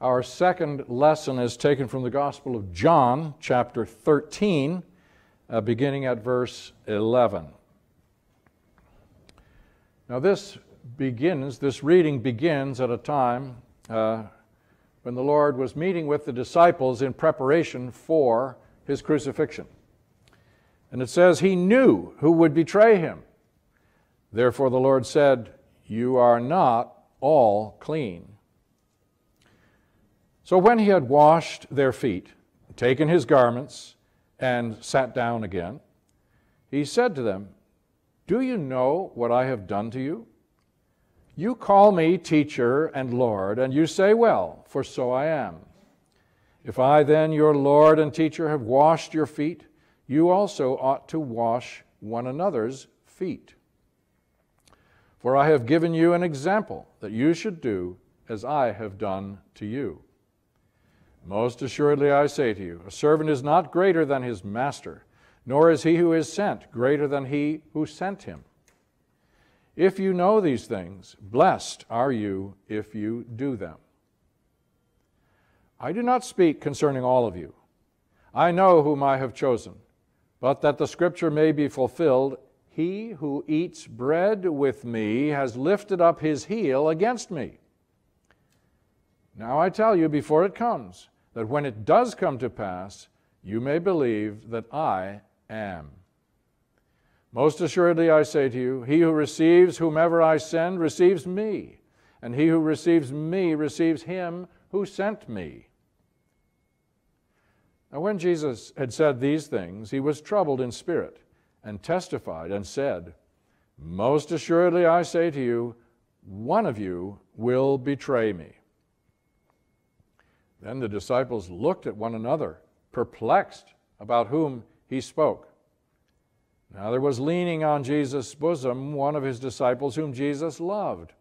Our second lesson is taken from the Gospel of John, chapter 13, beginning at verse 11. Now this reading begins at a time when the Lord was meeting with the disciples in preparation for his crucifixion. And it says, he knew who would betray him. Therefore the Lord said, "You are not all clean." So when he had washed their feet, taken his garments, and sat down again, he said to them, "Do you know what I have done to you? You call me teacher and Lord, and you say, well, for so I am. If I then, your Lord and teacher, have washed your feet, you also ought to wash one another's feet. For I have given you an example that you should do as I have done to you. Most assuredly I say to you, a servant is not greater than his master, nor is he who is sent greater than he who sent him. If you know these things, blessed are you if you do them. I do not speak concerning all of you. I know whom I have chosen, but that the scripture may be fulfilled, he who eats bread with me has lifted up his heel against me. Now I tell you before it comes, that when it does come to pass, you may believe that I am. Most assuredly I say to you, he who receives whomever I send receives me, and he who receives me receives him who sent me." Now when Jesus had said these things, he was troubled in spirit, and testified and said, "Most assuredly I say to you, one of you will betray me." Then the disciples looked at one another, perplexed about whom he spoke. Now there was leaning on Jesus' bosom one of his disciples whom Jesus loved.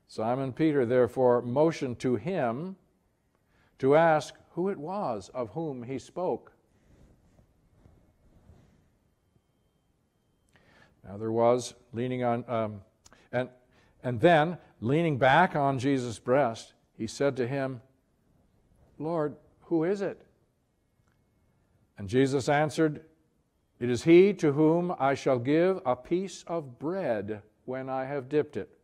Simon Peter therefore motioned to him to ask who it was of whom he spoke. Now there was leaning on, and then leaning back on Jesus' breast, he said to him, "Lord, who is it?" And Jesus answered, "It is he to whom I shall give a piece of bread when I have dipped it."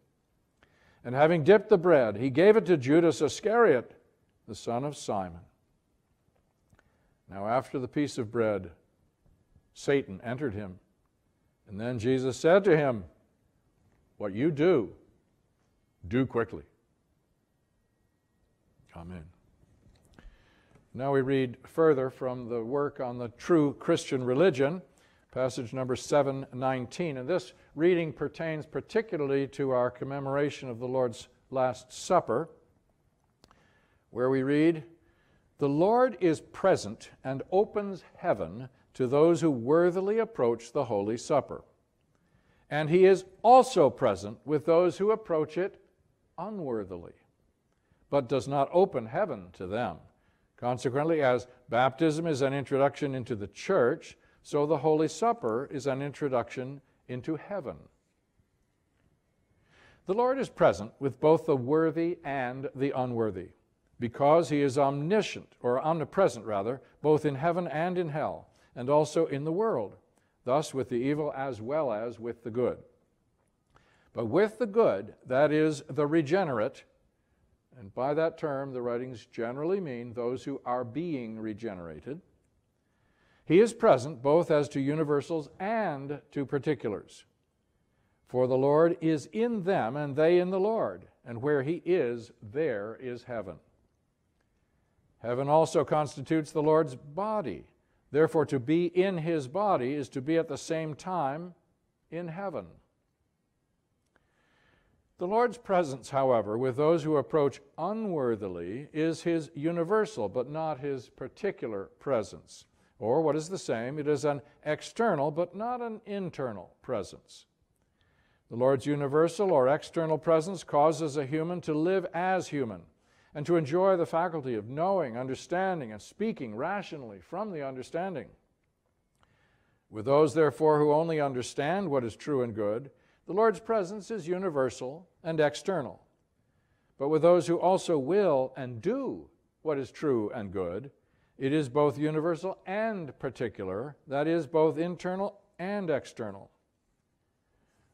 And having dipped the bread, he gave it to Judas Iscariot, the son of Simon. Now after the piece of bread, Satan entered him. And then Jesus said to him, "What you do, do quickly." Amen. Now we read further from the work on the true Christian religion, passage number 719. And this reading pertains particularly to our commemoration of the Lord's Last Supper, where we read, "The Lord is present and opens heaven to those who worthily approach the Holy Supper. And he is also present with those who approach it unworthily, but does not open heaven to them. Consequently, as baptism is an introduction into the church, so the Holy Supper is an introduction into heaven." The Lord is present with both the worthy and the unworthy, because he is omniscient, or omnipresent rather, both in heaven and in hell, and also in the world, thus with the evil as well as with the good. But with the good, that is, the regenerate, and by that term the writings generally mean those who are being regenerated, he is present both as to universals and to particulars. For the Lord is in them, and they in the Lord, and where he is, there is heaven. Heaven also constitutes the Lord's body. Therefore, to be in his body is to be at the same time in heaven. The Lord's presence, however, with those who approach unworthily is his universal, but not his particular presence. Or, what is the same, it is an external, but not an internal presence. The Lord's universal or external presence causes a human to live as human and to enjoy the faculty of knowing, understanding, and speaking rationally from the understanding. With those, therefore, who only understand what is true and good, the Lord's presence is universal and external. but with those who also will and do what is true and good. It is both universal and particular, that is, both internal and external.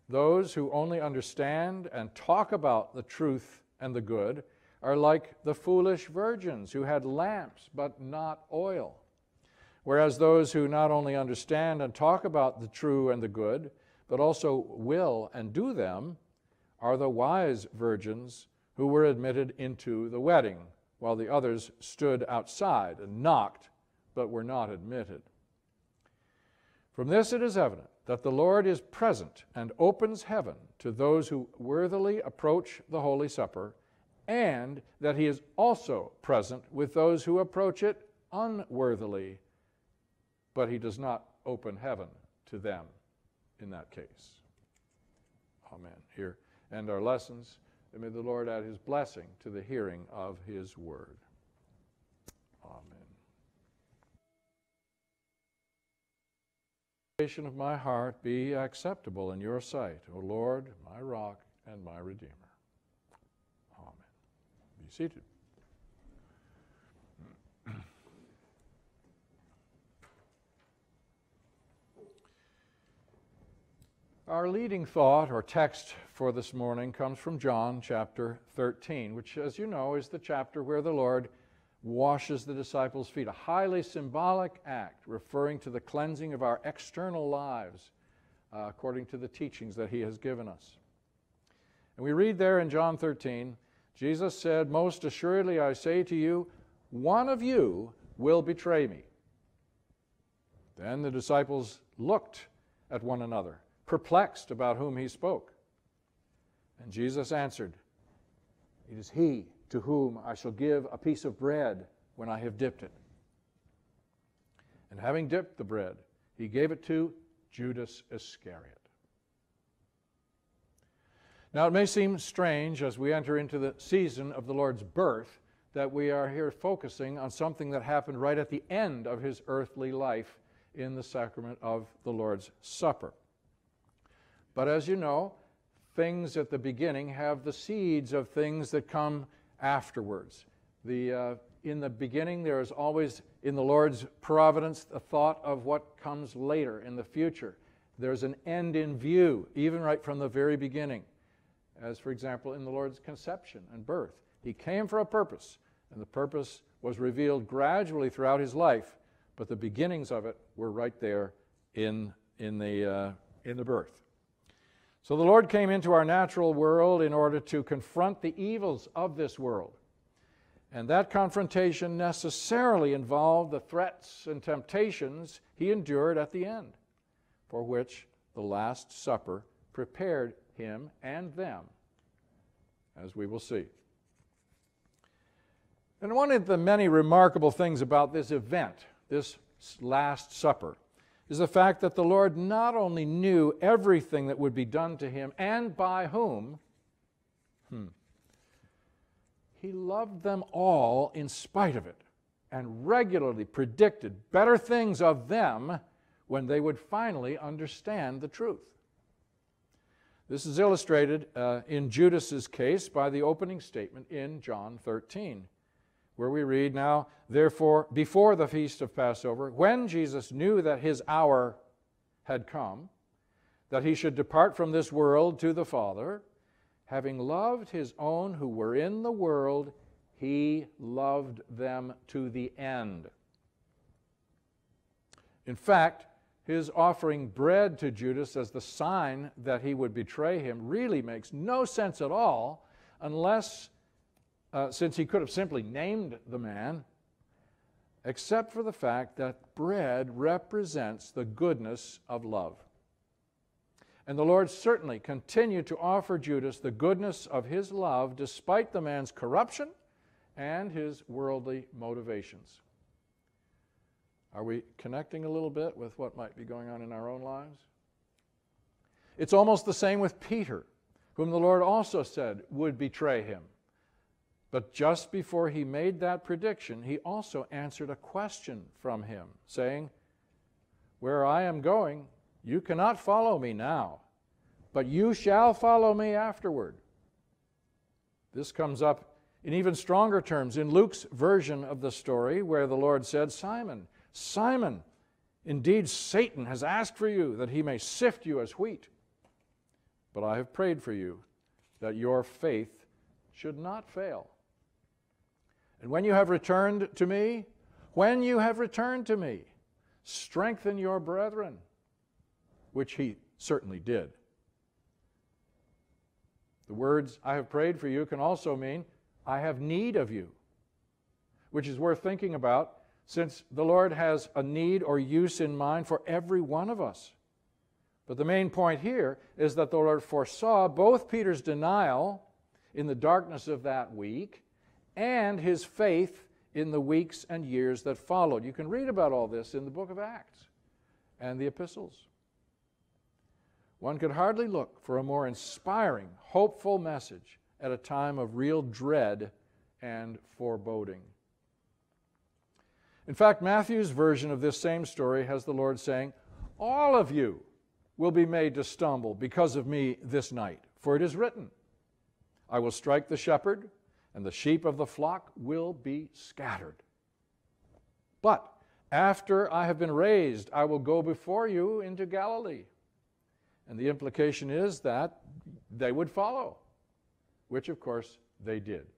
Those who only understand and talk about the truth and the good are like the foolish virgins who had lamps but not oil. Whereas those who not only understand and talk about the true and the good, but also will and do them, are the wise virgins who were admitted into the wedding, while the others stood outside and knocked, but were not admitted. From this it is evident that the Lord is present and opens heaven to those who worthily approach the Holy Supper, and that he is also present with those who approach it unworthily, but he does not open heaven to them in that case. Amen. Here end our lessons, and may the Lord add his blessing to the hearing of his word. Amen. The meditation of my heart be acceptable in your sight, O Lord, my rock and my redeemer. Amen. Be seated. Our leading thought or text for this morning comes from John chapter 13, which, as you know, is the chapter where the Lord washes the disciples' feet, a highly symbolic act referring to the cleansing of our external lives according to the teachings that he has given us. And we read there in John 13, Jesus said, "Most assuredly I say to you, one of you will betray me." Then the disciples looked at one another, perplexed about whom he spoke. And Jesus answered, "It is he to whom I shall give a piece of bread when I have dipped it." And having dipped the bread, he gave it to Judas Iscariot. Now it may seem strange as we enter into the season of the Lord's birth that we are here focusing on something that happened right at the end of his earthly life in the sacrament of the Lord's Supper. But as you know, things at the beginning have the seeds of things that come afterwards. In the beginning, there is always, in the Lord's providence, a thought of what comes later in the future. There's an end in view, even right from the very beginning. As, for example, in the Lord's conception and birth. He came for a purpose, and the purpose was revealed gradually throughout his life, but the beginnings of it were right there in the birth. So the Lord came into our natural world in order to confront the evils of this world. And that confrontation necessarily involved the threats and temptations he endured at the end, for which the Last Supper prepared him and them, as we will see. And one of the many remarkable things about this event, this Last Supper, is the fact that the Lord not only knew everything that would be done to him and by whom, he loved them all in spite of it and regularly predicted better things of them when they would finally understand the truth. This is illustrated in Judas's case by the opening statement in John 13, where we read, "Now, therefore, before the feast of Passover, when Jesus knew that his hour had come, that he should depart from this world to the Father, having loved his own who were in the world, he loved them to the end." In fact, his offering bread to Judas as the sign that he would betray him really makes no sense at all unless, since he could have simply named the man, except for the fact that bread represents the goodness of love. And the Lord certainly continued to offer Judas the goodness of his love despite the man's corruption and his worldly motivations. Are we connecting a little bit with what might be going on in our own lives? It's almost the same with Peter, whom the Lord also said would betray him. But just before he made that prediction, he also answered a question from him, saying, "Where I am going, you cannot follow me now, but you shall follow me afterward." This comes up in even stronger terms in Luke's version of the story, where the Lord said, "Simon, Simon, indeed Satan has asked for you that he may sift you as wheat. But I have prayed for you that your faith should not fail. And when you have returned to me, strengthen your brethren," which he certainly did. The words, "I have prayed for you," can also mean, "I have need of you," which is worth thinking about, since the Lord has a need or use in mind for every one of us. But the main point here is that the Lord foresaw both Peter's denial in the darkness of that week and his faith in the weeks and years that followed. You can read about all this in the book of Acts and the epistles. One could hardly look for a more inspiring, hopeful message at a time of real dread and foreboding. In fact, Matthew's version of this same story has the Lord saying, "All of you will be made to stumble because of me this night. For it is written, I will strike the shepherd, and the sheep of the flock will be scattered. But after I have been raised, I will go before you into Galilee." And the implication is that they would follow, which of course they did.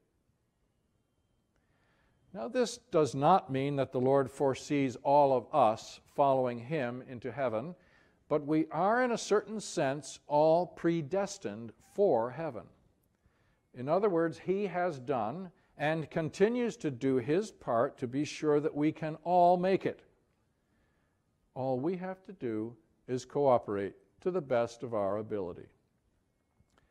Now, this does not mean that the Lord foresees all of us following him into heaven, but we are in a certain sense all predestined for heaven. In other words, he has done and continues to do his part to be sure that we can all make it. All we have to do is cooperate to the best of our ability.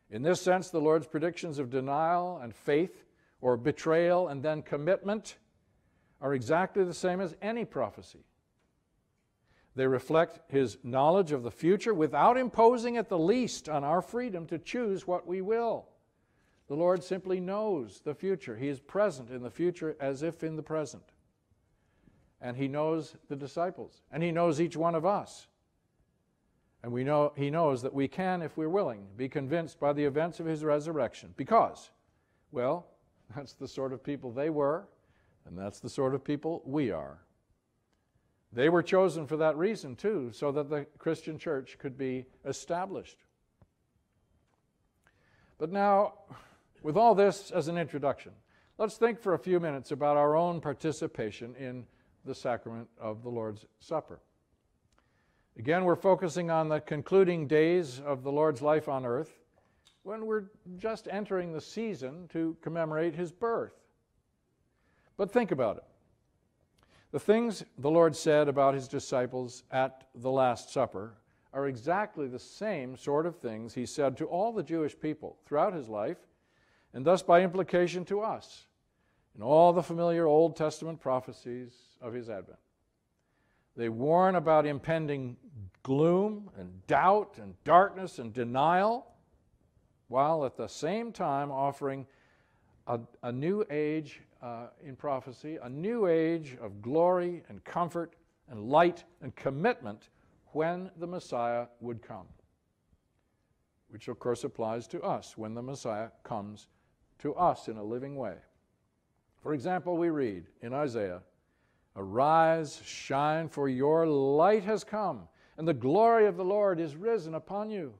In this sense, the Lord's predictions of denial and faith, or betrayal and then commitment, are exactly the same as any prophecy. They reflect his knowledge of the future without imposing at the least on our freedom to choose what we will. The Lord simply knows the future. He is present in the future as if in the present. And he knows the disciples, and he knows each one of us. And he knows that we can, if we're willing, be convinced by the events of his resurrection. Because, well, that's the sort of people they were, and that's the sort of people we are. They were chosen for that reason, too, so that the Christian church could be established. But now, with all this as an introduction, let's think for a few minutes about our own participation in the sacrament of the Lord's Supper. Again, we're focusing on the concluding days of the Lord's life on earth, when we're just entering the season to commemorate his birth. But think about it. The things the Lord said about his disciples at the Last Supper are exactly the same sort of things he said to all the Jewish people throughout his life, and thus by implication to us, in all the familiar Old Testament prophecies of his advent. They warn about impending gloom and doubt and darkness and denial, while at the same time offering a new age in prophecy, a new age of glory and comfort and light and commitment when the Messiah would come, which of course applies to us when the Messiah comes to us in a living way. For example, we read in Isaiah, "Arise, shine, for your light has come, and the glory of the Lord is risen upon you.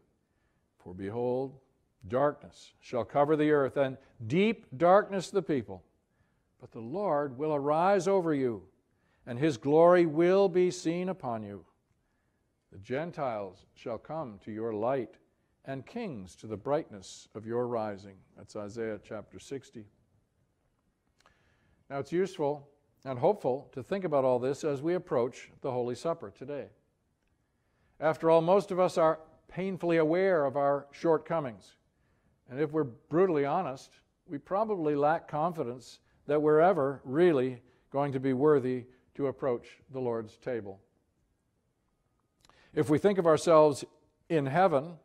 For behold, darkness shall cover the earth, and deep darkness the people. But the Lord will arise over you, and his glory will be seen upon you. The Gentiles shall come to your light, and kings to the brightness of your rising." That's Isaiah chapter 60. Now, it's useful and hopeful to think about all this as we approach the Holy Supper today. After all, most of us are painfully aware of our shortcomings. And if we're brutally honest, we probably lack confidence that we're ever really going to be worthy to approach the Lord's table. If we think of ourselves in heaven,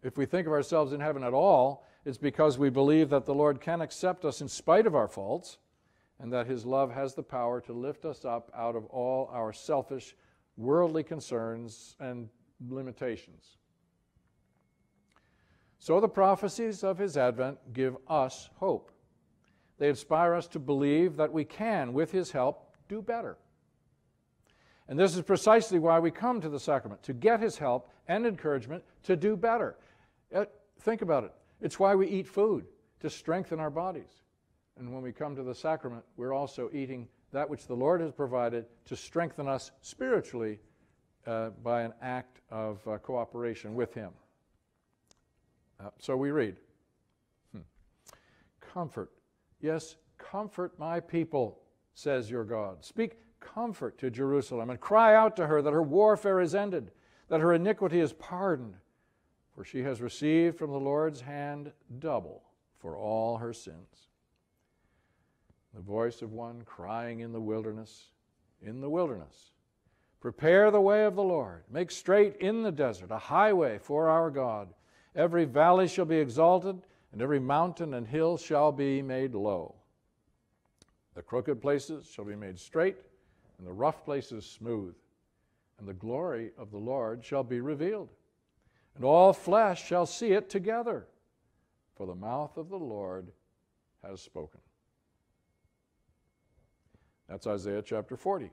if we think of ourselves in heaven at all, it's because we believe that the Lord can accept us in spite of our faults, and that his love has the power to lift us up out of all our selfish, worldly concerns and limitations. So the prophecies of his advent give us hope. They inspire us to believe that we can, with his help, do better. And this is precisely why we come to the sacrament, to get his help and encouragement to do better. Think about it. It's why we eat food, to strengthen our bodies. And when we come to the sacrament, we're also eating that which the Lord has provided to strengthen us spiritually by an act of cooperation with him. So we read, Comfort, yes, comfort my people, says your God. Speak comfort to Jerusalem and cry out to her that her warfare is ended, that her iniquity is pardoned, for she has received from the Lord's hand double for all her sins. The voice of one crying in the wilderness, prepare the way of the Lord, make straight in the desert a highway for our God. Every valley shall be exalted, and every mountain and hill shall be made low. The crooked places shall be made straight, and the rough places smooth. And the glory of the Lord shall be revealed, and all flesh shall see it together, for the mouth of the Lord has spoken. That's Isaiah chapter 40.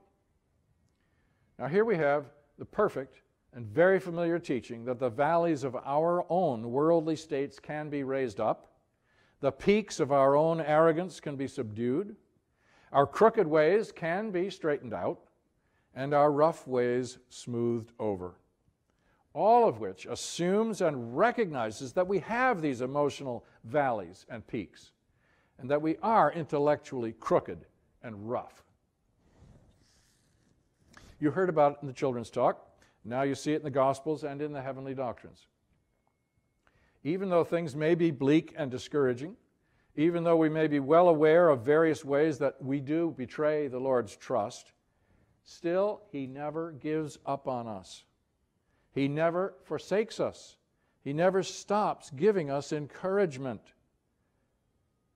Now here we have the perfect and very familiar teaching that the valleys of our own worldly states can be raised up, the peaks of our own arrogance can be subdued, our crooked ways can be straightened out, and our rough ways smoothed over. All of which assumes and recognizes that we have these emotional valleys and peaks, and that we are intellectually crooked and rough. You heard about it in the children's talk. Now you see it in the Gospels and in the heavenly doctrines. Even though things may be bleak and discouraging, even though we may be well aware of various ways that we do betray the Lord's trust, still he never gives up on us. He never forsakes us. He never stops giving us encouragement.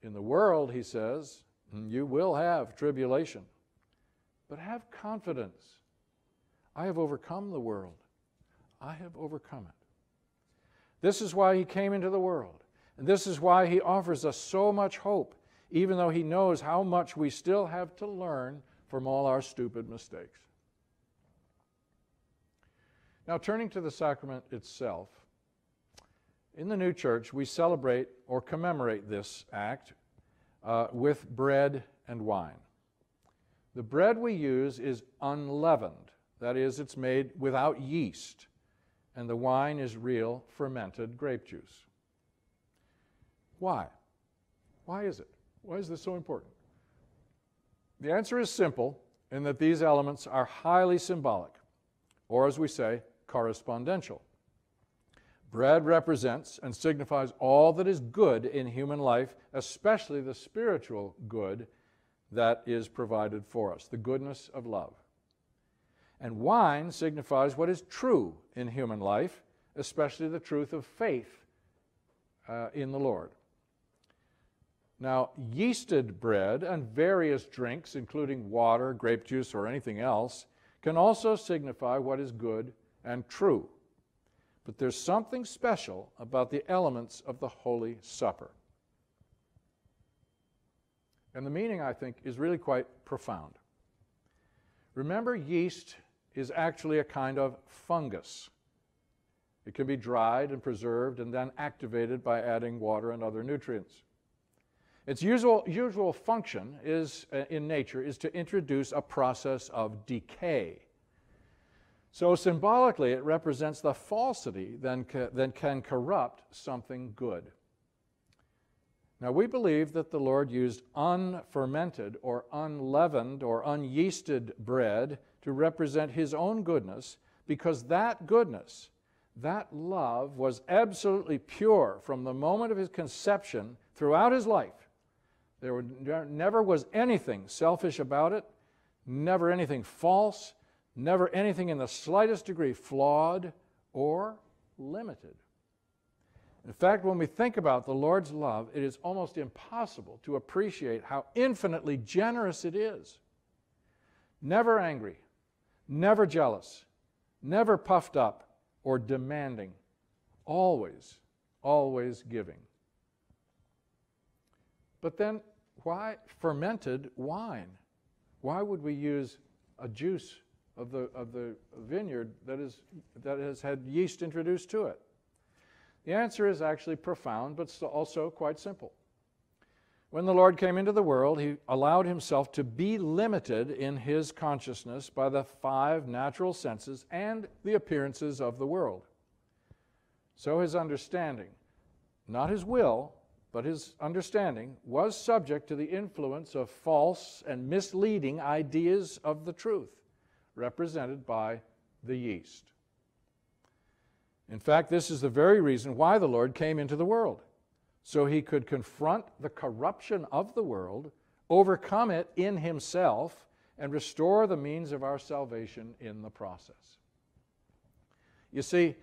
In the world, he says, you will have tribulation, but have confidence. I have overcome the world. I have overcome it. This is why he came into the world. And this is why he offers us so much hope, even though he knows how much we still have to learn from all our stupid mistakes. Now, turning to the sacrament itself, in the new church, we celebrate or commemorate this act with bread and wine. The bread we use is unleavened. That is, it's made without yeast, and the wine is real fermented grape juice. Why? Why is it? Why is this so important? The answer is simple, in that these elements are highly symbolic, or as we say, correspondential. Bread represents and signifies all that is good in human life, especially the spiritual good that is provided for us, the goodness of love. And wine signifies what is true in human life, especially the truth of faith in the Lord. Now, yeasted bread and various drinks, including water, grape juice, or anything else, can also signify what is good and true. But there's something special about the elements of the Holy Supper. And the meaning, I think, is really quite profound. Remember, yeast is actually a kind of fungus. It can be dried and preserved and then activated by adding water and other nutrients. Its usual function is, in nature, is to introduce a process of decay. So symbolically, it represents the falsity that can corrupt something good. Now, we believe that the Lord used unfermented or unleavened or unyeasted bread to represent his own goodness, because that goodness, that love, was absolutely pure from the moment of his conception throughout his life. There never was anything selfish about it, never anything false, never anything in the slightest degree flawed or limited. In fact, when we think about the Lord's love, it is almost impossible to appreciate how infinitely generous it is. Never angry, never jealous, never puffed up or demanding, always always giving. But then, why fermented wine? Why would we use a juice of the vineyard that has had yeast introduced to it? The answer is actually profound, but also quite simple. When the Lord came into the world, he allowed himself to be limited in his consciousness by the 5 natural senses and the appearances of the world. So his understanding, not his will, but his understanding, was subject to the influence of false and misleading ideas of the truth, represented by the yeast. In fact, this is the very reason why the Lord came into the world, so he could confront the corruption of the world, overcome it in himself, and restore the means of our salvation in the process. You see,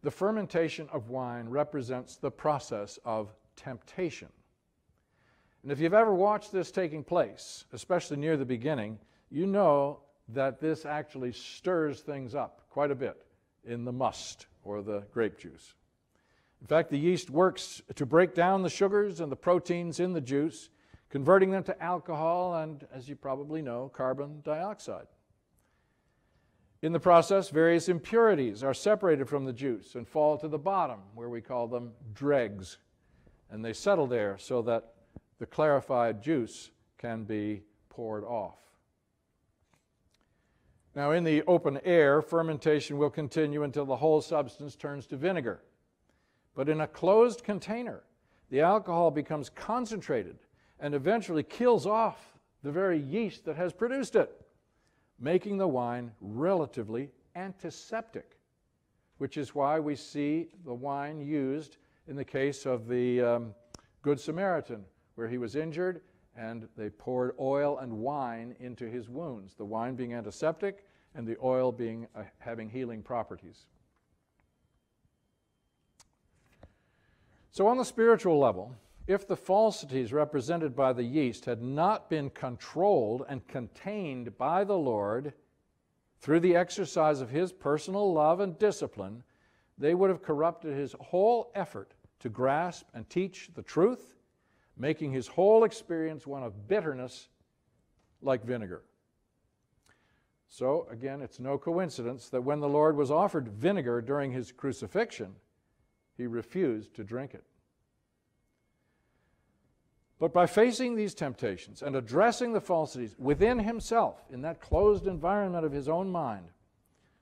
the fermentation of wine represents the process of temptation. And if you've ever watched this taking place, especially near the beginning, you know that this actually stirs things up quite a bit in the must or the grape juice. In fact, the yeast works to break down the sugars and the proteins in the juice, converting them to alcohol and, as you probably know, carbon dioxide. In the process, various impurities are separated from the juice and fall to the bottom, where we call them dregs. And they settle there so that the clarified juice can be poured off. Now, in the open air, fermentation will continue until the whole substance turns to vinegar. But in a closed container, the alcohol becomes concentrated and eventually kills off the very yeast that has produced it, making the wine relatively antiseptic, which is why we see the wine used in the case of the Good Samaritan, where he was injured and they poured oil and wine into his wounds, the wine being antiseptic and the oil being having healing properties. So on the spiritual level, if the falsities represented by the yeast had not been controlled and contained by the Lord through the exercise of his personal love and discipline, they would have corrupted his whole effort to grasp and teach the truth, making his whole experience one of bitterness like vinegar. So, again, it's no coincidence that when the Lord was offered vinegar during his crucifixion, he refused to drink it. But by facing these temptations and addressing the falsities within himself, in that closed environment of his own mind,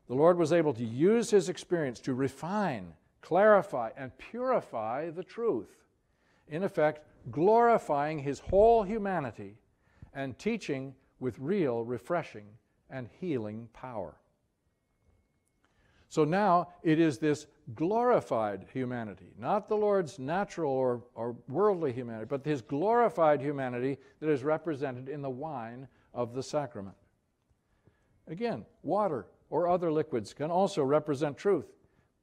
the Lord was able to use his experience to refine, clarify, and purify the truth, in effect, glorifying his whole humanity and teaching with real refreshing and healing power. So now it is this glorified humanity, not the Lord's natural or worldly humanity, but his glorified humanity that is represented in the wine of the sacrament. Again, water or other liquids can also represent truth,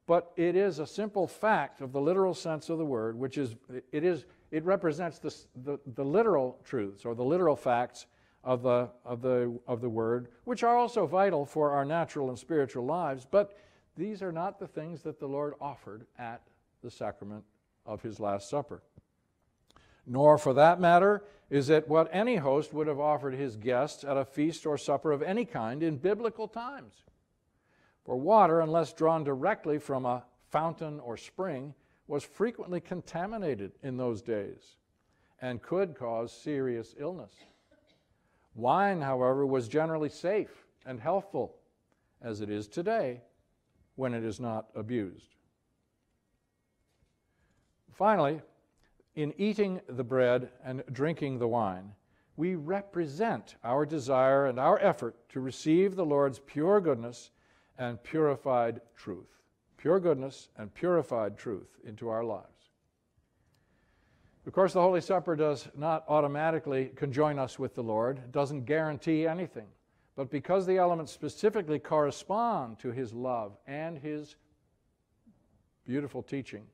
but it is a simple fact of the literal sense of the word, which is it represents the literal truths or the literal facts of the word, which are also vital for our natural and spiritual lives, but these are not the things that the Lord offered at the sacrament of his Last Supper. Nor, for that matter, is it what any host would have offered his guests at a feast or supper of any kind in biblical times. For water, unless drawn directly from a fountain or spring, was frequently contaminated in those days and could cause serious illness. Wine, however, was generally safe and healthful, as it is today, when it is not abused. Finally, in eating the bread and drinking the wine, we represent our desire and our effort to receive the Lord's pure goodness and purified truth. Pure goodness and purified truth into our lives. Of course, the Holy Supper does not automatically conjoin us with the Lord. It doesn't guarantee anything. But because the elements specifically correspond to his love and his beautiful teaching,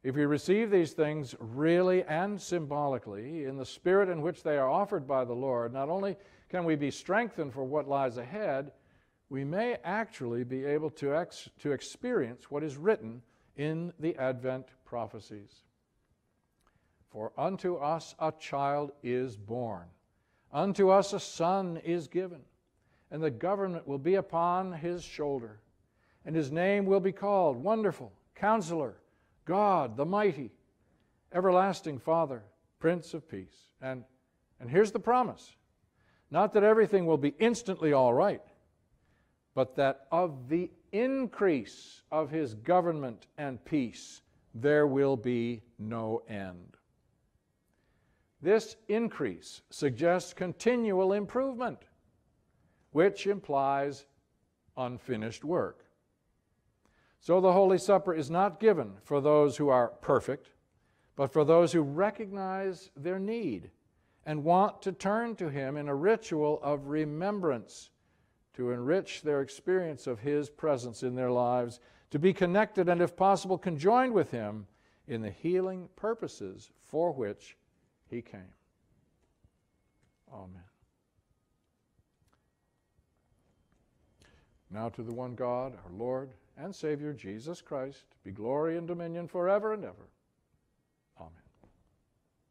if we receive these things really and symbolically in the spirit in which they are offered by the Lord, not only can we be strengthened for what lies ahead, we may actually be able to experience what is written in the Advent prophecies. For unto us a child is born, unto us a son is given, and the government will be upon his shoulder, and his name will be called Wonderful, Counselor, God the Mighty, Everlasting Father, Prince of Peace. And here's the promise. Not that everything will be instantly all right, but that of the increase of his government and peace there will be no end. This increase suggests continual improvement, which implies unfinished work. So the Holy Supper is not given for those who are perfect, but for those who recognize their need and want to turn to Him in a ritual of remembrance to enrich their experience of His presence in their lives, to be connected and, if possible, conjoined with Him in the healing purposes for which He came. Amen. Now to the one God, our Lord and Savior, Jesus Christ, be glory and dominion forever and ever.